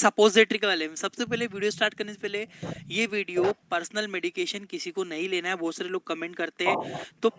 Suppository के बारे में। सबसे पहले वीडियो स्टार्ट करने से पहले, ये वीडियो पर्सनल मेडिकेशन किसी को नहीं लेना है। बहुत सारे लोग कमेंट करते हैं, तो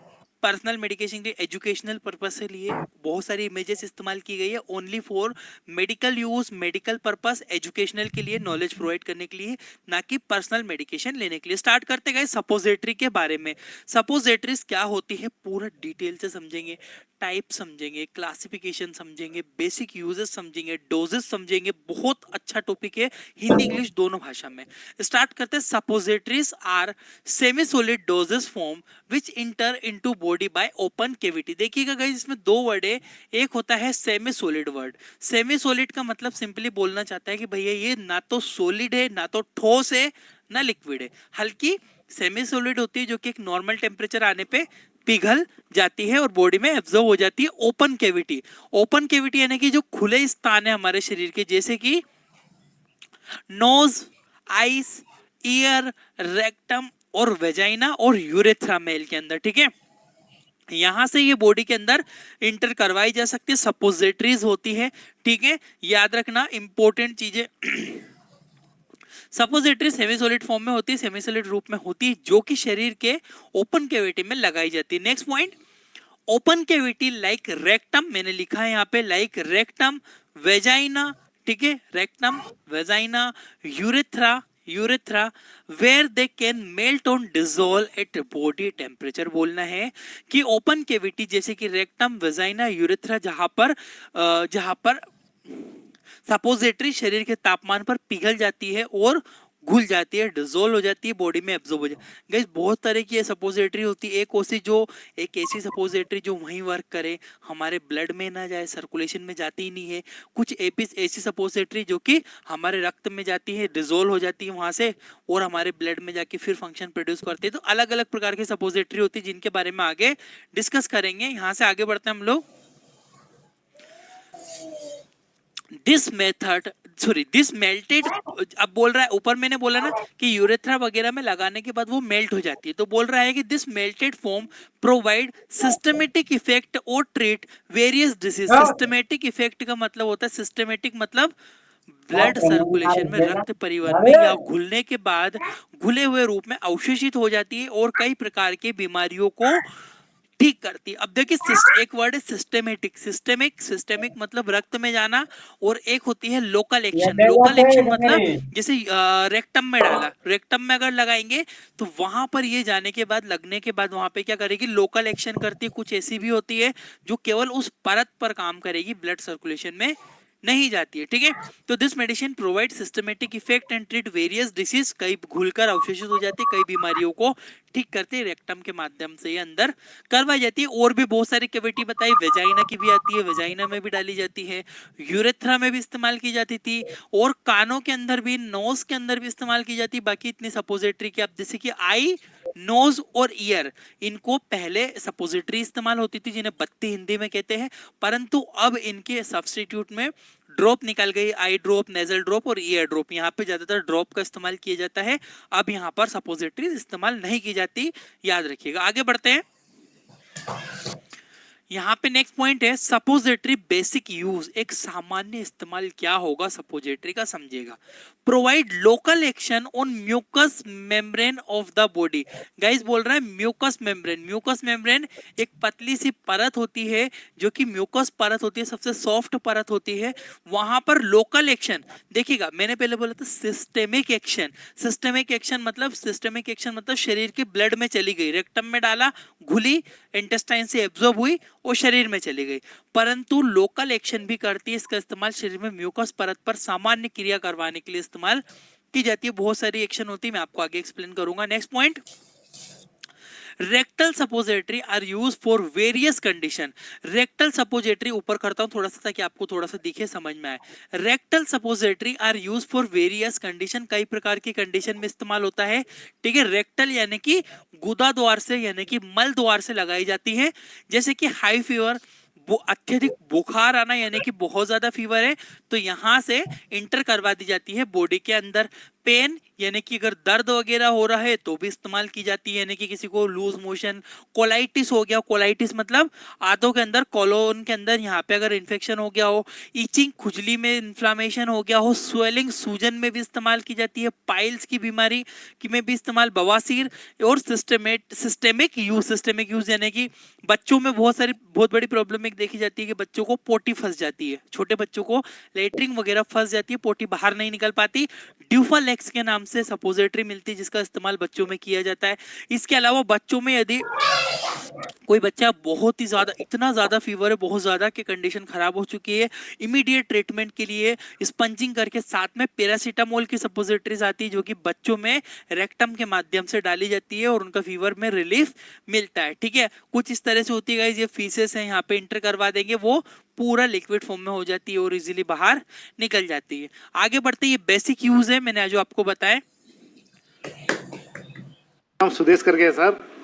पर्सनल मेडिकेशन के एजुकेशनल पर्पस से लिए बहुत सारी इमेजेस इस्तेमाल की गई है, only for medical use, medical purpose, educational के लिए, नॉलेज प्रोवाइड करने के लिए, ना कि पर्सनल मेडिकेशन लेने के लिए। स्टार्ट करते गए सपोजिटरी के बारे में। सपोजिटरीज क्या होती है पूरा डिटेल से समझेंगे, टाइप समझेंगे, क्लासिफिकेशन समझेंगे, बेसिक यूजेस समझेंगे, डोजेस समझेंगे। बहुत अच्छा टॉपिक है, हिंदी इंग्लिश दोनों भाषा में। स्टार्ट करते हैं। Suppositories are semi solid doses form which enter into body by open cavity. देखिएगा गाइस, इसमें दो वर्ड है। एक होता है semi solid word. Semi solid का मतलब सिंपली बोलना चाहता है कि भैया ये ना तो सॉलिड है, ना तो ठोस है, ना लिक्विड है, हल्की सेमी सॉलिड होती है, जो कि एक नॉर्मल टेम्परेचर आने पे पिघल जाती है और बॉडी में एब्जॉर्ब हो जाती है। ओपन कैविटी, ओपन कैविटी यानी कि जो खुले स्थान है हमारे शरीर के, जैसे कि नोज, आईज, ईयर, रेक्टम और वेजाइना और यूरेथ्रा मेल के अंदर, ठीक है। यहां से ये बॉडी के अंदर इंटर करवाई जा सकती है, सपोजिटरीज होती है, ठीक है। याद रखना इंपॉर्टेंट चीजें। सपोजिटरी सेमी सॉलिड फॉर्म में होती है, सेमी सॉलिड रूप में होती है, जो कि शरीर के ओपन कैविटी में लगाई जाती है। Next point, open cavity like rectum, मैंने लिखा है यहाँ पे लाइक रेक्टम, वेजाइना, ठीक है, rectum, vagina, urethra, urethra, where they can melt on dissolve at body temperature. बोलना है कि ओपन कैविटी जैसे कि रेक्टम, वेजाइना, यूरेथ्रा, जहां पर सपोजिटरी शरीर के तापमान पर पिघल जाती है और घुल जाती है, डिसॉल्व हो जाती है, बॉडी में एब्जॉर्ब हो जाती है। गाइस बहुत तरह की सपोजिटरी होती है। एक ऐसी सपोजिटरी जो वहीं वर्क करे, हमारे ब्लड में ना जाए, सर्कुलेशन में जाती ही नहीं है। कुछ ऐसी सपोजिटरी जो कि हमारे रक्त में जाती है, डिसॉल्व हो जाती है वहां से और हमारे ब्लड में जाके फिर फंक्शन प्रोड्यूस करती है। तो अलग अलग प्रकार की सपोजिटरी होती है, जिनके बारे में आगे डिस्कस करेंगे। यहाँ से आगे बढ़ते हैं हम लोग। This method, sorry this melted, अब बोल रहा है ऊपर मैंने बोला ना कि यूरेथ्रा वगैरह में लगाने के बाद वो मेल्ट हो जाती है, तो बोल रहा है कि this melted form provide systematic effect और treat various disease. Systematic effect का मतलब होता है, सिस्टमेटिक मतलब ब्लड सर्कुलेशन में, रक्त परिवहन में, या घुलने के बाद घुले हुए रूप में अवशोषित हो जाती है और कई प्रकार की बीमारियों को ठीक करती है। अब देखिए एक वर्ड है सिस्टेमेटिक, सिस्टेमिक मतलब रक्त में जाना, और एक होती है लोकल एक्शन। लोकल एक्शन मतलब जैसे रेक्टम में डाला, रेक्टम में अगर लगाएंगे तो वहां पर ये जाने के बाद, लगने के बाद वहां पे क्या करेगी, लोकल एक्शन करती है। कुछ ऐसी भी होती है जो केवल उस परत पर काम करेगी, ब्लड सर्कुलेशन में नहीं जाती है, ठीक है। तो this medicine provide systematic effect and treat various disease, कई घुलकर अवशोषित हो जाती है, कई बीमारियों को ठीक करते हैं। रेक्टम के माध्यम से ये अंदर करवाई जाती है। और भी बहुत सारी कैविटी बताई, वेजाइना की भी आती है, वेजाइना में भी डाली जाती है, यूरेथ्रा में भी इस्तेमाल की जाती थी, और कानों के अंदर भी, नोज के अंदर भी इस्तेमाल की जाती है। बाकी इतनी सपोजिटरी की, आप जैसे कि आई, नोज और ईयर, इनको पहले सपोजिटरी इस्तेमाल होती थी, जिन्हें बत्ती हिंदी में कहते हैं, परंतु अब इनके सब्स्टिट्यूट में ड्रॉप निकल गई, आई ड्रॉप, नेजल ड्रॉप और ईयर ड्रॉप। यहाँ पे ज्यादातर ड्रॉप का इस्तेमाल किया जाता है, अब यहाँ पर सपोजिटरी इस्तेमाल नहीं की जाती, याद रखिएगा। आगे बढ़ते हैं। यहाँ पे नेक्स्ट पॉइंट है सपोजिटरी बेसिक यूज। एक सामान्य इस्तेमाल क्या होगा सपोजिटरी का, समझिएगा। Provide local action on mucus membrane of the body. Guys बोल रहा है म्यूकस मेम्ब्रेन। म्यूकस मेम्ब्रेन एक पतली सी परत होती है, जो कि म्यूकस परत होती है, सबसे सॉफ्ट परत होती है। वहां पर लोकल एक्शन, देखिएगा मैंने पहले बोला था सिस्टेमिक एक्शन। सिस्टेमिक एक्शन मतलब शरीर के ब्लड में चली गई, रेक्टम में डाला, घुली, इंटेस्टाइन से एब्जॉर्ब हुई और शरीर में चली गई। परंतु लोकल एक्शन भी करती है। इसका इस्तेमाल शरीर में म्यूकस परत पर सामान्य क्रिया करवाने के लिए इस्तेमाल की जाती है। बहुत सारी एक्शन होती है, मैं आपको आगे एक्सप्लेन करूंगा। Next point, rectal suppository are use for various condition. Rectal suppository, ऊपर करता हूं थोड़ा सा ताकि आपको थोड़ा सा दिखे, समझ में आए। Rectal suppository are use for various condition, कई प्रकार की कंडीशन में इस्तेमाल होता है, ठीक है। रेक्टल यानी कि गुदा द्वार से, यानी कि मल द्वार से लगाई जाती है, जैसे कि हाई फीवर, वो अत्यधिक बुखार आना, यानी कि बहुत ज्यादा फीवर है, तो यहां से इंटर करवा दी जाती है बॉडी के अंदर। पेन यानी कि अगर दर्द वगैरह हो रहा है तो भी इस्तेमाल की जाती है, यानी कि किसी को लूज मोशन, कोलाइटिस हो गया, कोलाइटिस मतलब आंतों के अंदर कोलोन के अंदर यहाँ पे अगर इन्फेक्शन हो गया हो, इचिंग खुजली में इन्फ्लामेशन हो गया हो, स्वेलिंग सूजन में भी इस्तेमाल की जाती है, पाइल्स की बीमारी की में भी इस्तेमाल, बवासीर और सिस्टेमिक यूज यानी कि बच्चों में बहुत बड़ी प्रॉब्लम एक देखी जाती है कि बच्चों को पोटी फंस जाती है, छोटे बच्चों को लेटरिन वगैरह फंस जाती है, पोटी बाहर नहीं निकल पाती, ड्यूफालेक्स के नाम से सपोजिटरी मिलती है जिसका इस्तेमाल बच्चों में किया जाता है। इसके अलावा बच्चों में यदि कोई बच्चा बहुत ही ज्यादा, इतना ज्यादा फीवर है, बहुत ज्यादा कि कंडीशन खराब हो चुकी है, इमीडिएट ट्रीटमेंट के लिए स्पंजिंग करके साथ में पैरासीटामोल की सपोजिटरीज आती है जो कि बच्चों में रेक्टम के माध्यम से डाली जाती है और उनका फीवर में रिलीफ मिलता है। ठीक है, कुछ इस तरह से होती है गाइस, ये फीसेस है यहाँ पे इंटर करवा देंगे, वो पूरा लिक्विड फॉर्म में हो जाती है और इजीली बाहर निकल जाती है। आगे बढ़ते, ये बेसिक यूज है मैंने जो आपको बताया। नाम सुदेश करके है सर।